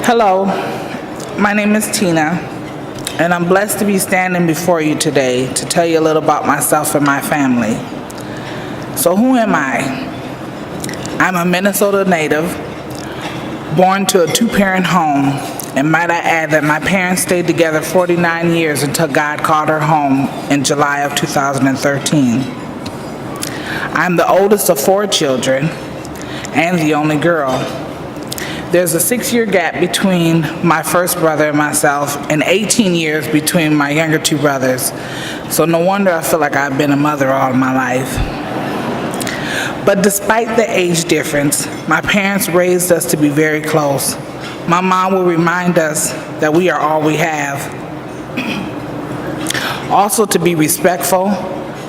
Hello, my name is Tina, and I'm blessed to be standing before you today to tell you a little about myself and my family. So who am I? I'm a Minnesota native, born to a two-parent home, and might I add that my parents stayed together 49 years until God called her home in July of 2013. I'm the oldest of 4 children and the only girl. There's a 6-year gap between my first brother and myself, and 18 years between my younger 2 brothers. So no wonder I feel like I've been a mother all my life. But despite the age difference, my parents raised us to be very close. My mom will remind us that we are all we have. Also to be respectful,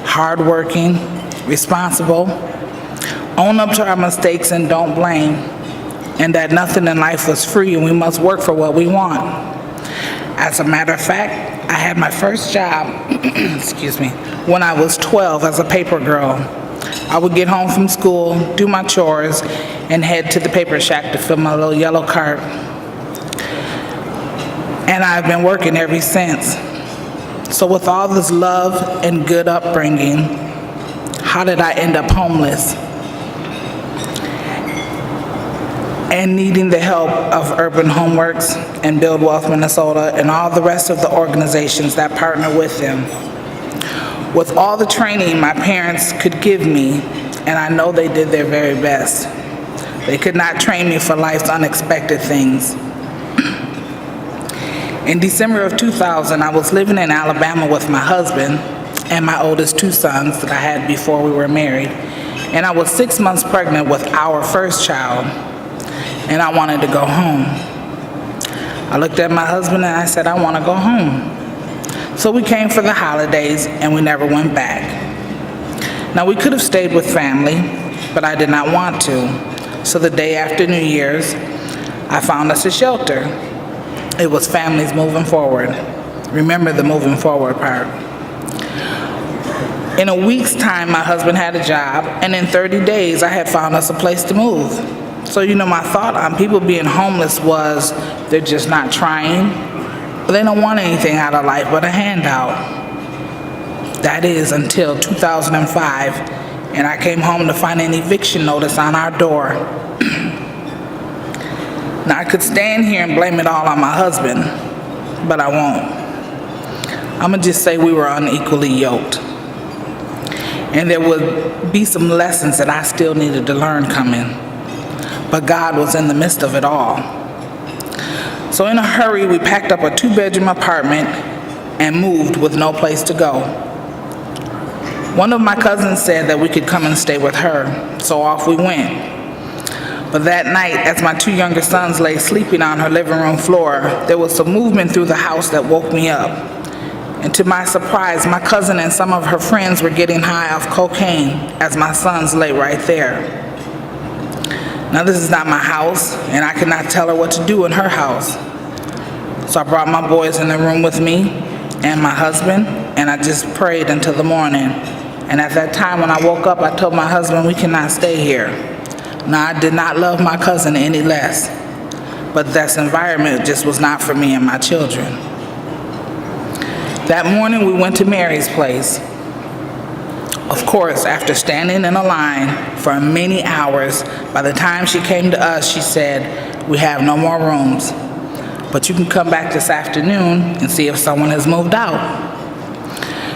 hardworking, responsible, own up to our mistakes and don't blame, and that nothing in life was free and we must work for what we want. As a matter of fact, I had my first job, when I was 12 as a paper girl. I would get home from school, do my chores, and head to the paper shack to fill my little yellow cart. And I've been working ever since. So with all this love and good upbringing, how did I end up homeless? And needing the help of Urban Homeworks and Build Wealth Minnesota and all the rest of the organizations that partner with them. With all the training my parents could give me, and I know they did their very best, they could not train me for life's unexpected things. In December of 2000, I was living in Alabama with my husband and my oldest 2 sons that I had before we were married, and I was 6 months pregnant with our first child. And I wanted to go home. I looked at my husband and I said, I want to go home. So we came for the holidays and we never went back. Now we could have stayed with family, but I did not want to. So the day after New Year's, I found us a shelter. It was Families Moving Forward. Remember the moving forward part. In a week's time, my husband had a job, and in 30 days, I had found us a place to move. So, my thought on people being homeless was they're just not trying. They don't want anything out of life but a handout. That is until 2005, and I came home to find an eviction notice on our door. Now, I could stand here and blame it all on my husband, but I won't. I'm going to just say we were unequally yoked. And there would be some lessons that I still needed to learn coming. But God was in the midst of it all. So in a hurry, we packed up a 2-bedroom apartment and moved with no place to go. One of my cousins said that we could come and stay with her, so off we went. But that night, as my 2 younger sons lay sleeping on her living room floor, there was some movement through the house that woke me up. And to my surprise, my cousin and some of her friends were getting high off cocaine as my sons lay right there. Now this is not my house, and I could not tell her what to do in her house. So I brought my boys in the room with me and my husband, and I just prayed until the morning. And at that time when I woke up, I told my husband, we cannot stay here. Now I did not love my cousin any less, but this environment just was not for me and my children. That morning we went to Mary's place. Of course, after standing in a line for many hours, by the time she came to us, she said, we have no more rooms, but you can come back this afternoon and see if someone has moved out.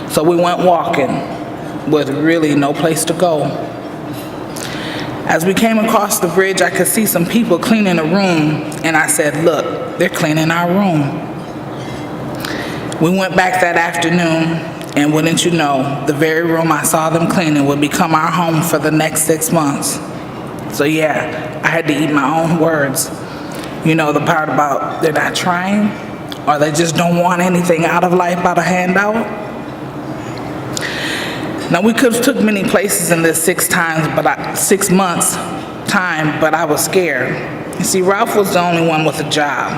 So we went walking with really no place to go. As we came across the bridge, I could see some people cleaning a room, and I said, look, they're cleaning our room. We went back that afternoon, and wouldn't you know, the very room I saw them cleaning would become our home for the next 6 months. So yeah, I had to eat my own words. The part about they're not trying, or they just don't want anything out of life but a handout. Now we could have took many places in this 6 months time, but I was scared. You see, Ralph was the only one with a job,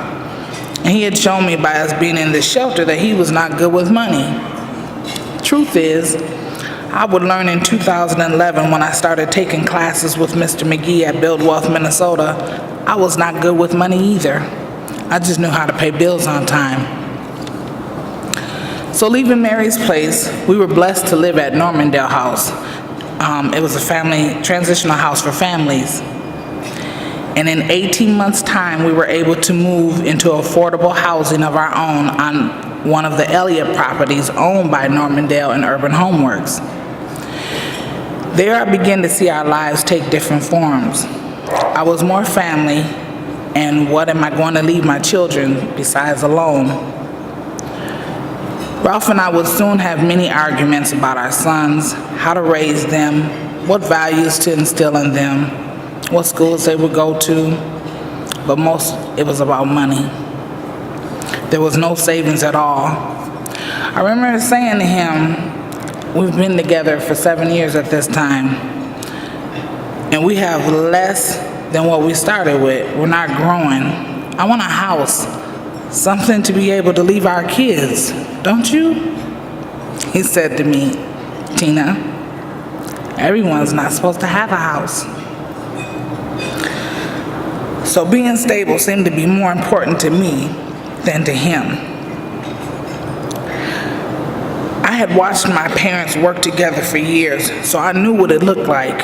and he had shown me by us being in this shelter that he was not good with money. Truth is, I would learn in 2011 when I started taking classes with Mr. McGee at Build Wealth Minnesota, I was not good with money either. I just knew how to pay bills on time. So leaving Mary's place, we were blessed to live at Normandale House. It was a family transitional house for families. And in 18 months' time, we were able to move into affordable housing of our own on one of the Elliott properties owned by Normandale and Urban Homeworks. There I began to see our lives take different forms. I was more family, and what am I going to leave my children besides alone? Ralph and I would soon have many arguments about our sons, how to raise them, what values to instill in them, what schools they would go to, but most it was about money. There was no savings at all. I remember saying to him, we've been together for 7 years at this time, and we have less than what we started with. We're not growing. I want a house, something to be able to leave our kids, don't you? He said to me, Tina, everyone's not supposed to have a house. So being stable seemed to be more important to me than to him. I had watched my parents work together for years, so I knew what it looked like,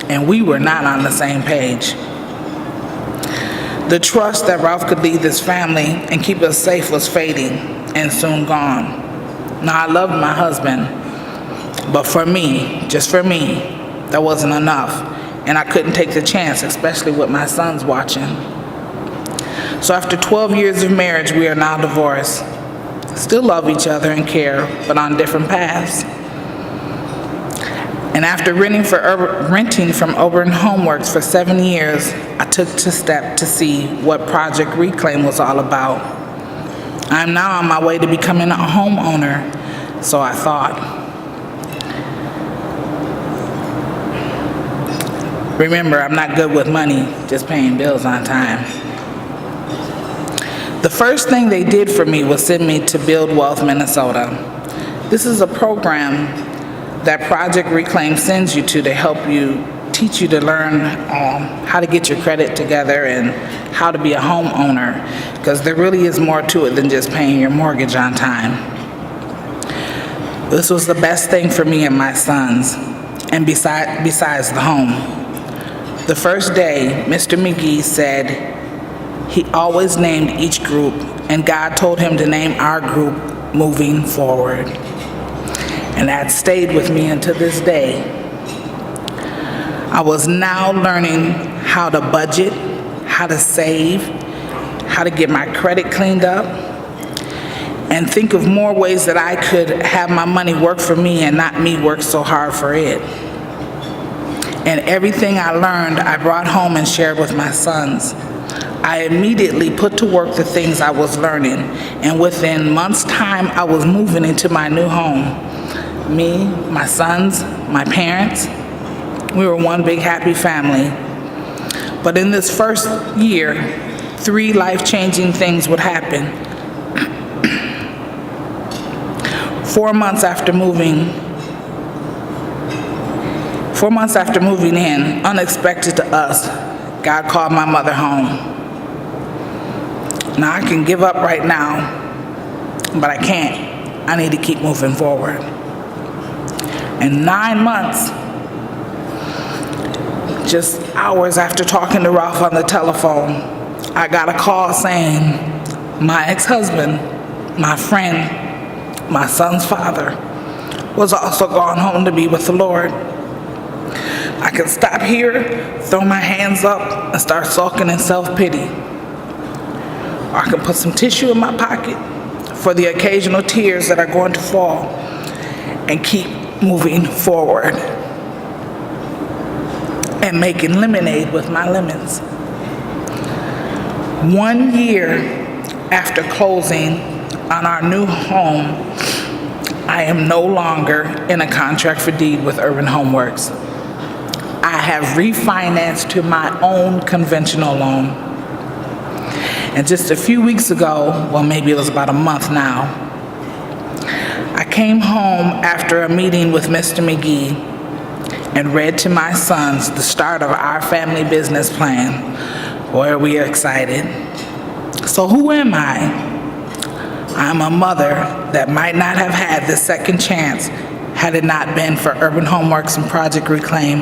and we were not on the same page. The trust that Ralph could lead this family and keep us safe was fading and soon gone. Now, I loved my husband, but for me, just for me, that wasn't enough, and I couldn't take the chance, especially with my sons watching. So after 12 years of marriage, we are now divorced. Still love each other and care, but on different paths. And after renting from Urban Homeworks for 7 years, I took the step to see what Project Reclaim was all about. I'm now on my way to becoming a homeowner, so I thought. Remember, I'm not good with money, just paying bills on time. The first thing they did for me was send me to Build Wealth, Minnesota. This is a program that Project Reclaim sends you to help you, teach you to learn how to get your credit together and how to be a homeowner, because there really is more to it than just paying your mortgage on time. This was the best thing for me and my sons, and besides the home. The first day, Mr. McGee said he always named each group, and God told him to name our group Moving Forward. And that stayed with me until this day. I was now learning how to budget, how to save, how to get my credit cleaned up, and think of more ways that I could have my money work for me and not me work so hard for it. And everything I learned, I brought home and shared with my sons. I immediately put to work the things I was learning, and within months' time, I was moving into my new home. Me, my sons, my parents, we were one big happy family. But in this first year, 3 life-changing things would happen. 4 months after moving in, unexpected to us, God called my mother home. Now I can give up right now, but I can't. I need to keep moving forward. In 9 months, just hours after talking to Ralph on the telephone, I got a call saying my ex-husband, my friend, my son's father, was also gone home to be with the Lord. I can stop here, throw my hands up, and start sulking in self-pity. Or I can put some tissue in my pocket for the occasional tears that are going to fall and keep moving forward and making lemonade with my lemons. 1 year after closing on our new home, I am no longer in a contract for deed with Urban Homeworks. I have refinanced to my own conventional loan. And just a few weeks ago, well, maybe it was about a month now, I came home after a meeting with Mr. McGee and read to my sons the start of our family business plan. Boy, are we excited. So who am I? I'm a mother that might not have had the second chance had it not been for Urban Homeworks and Project Reclaim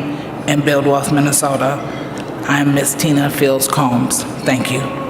in Build Wealth, Minnesota. I'm Miss Tina Fields Combs. Thank you.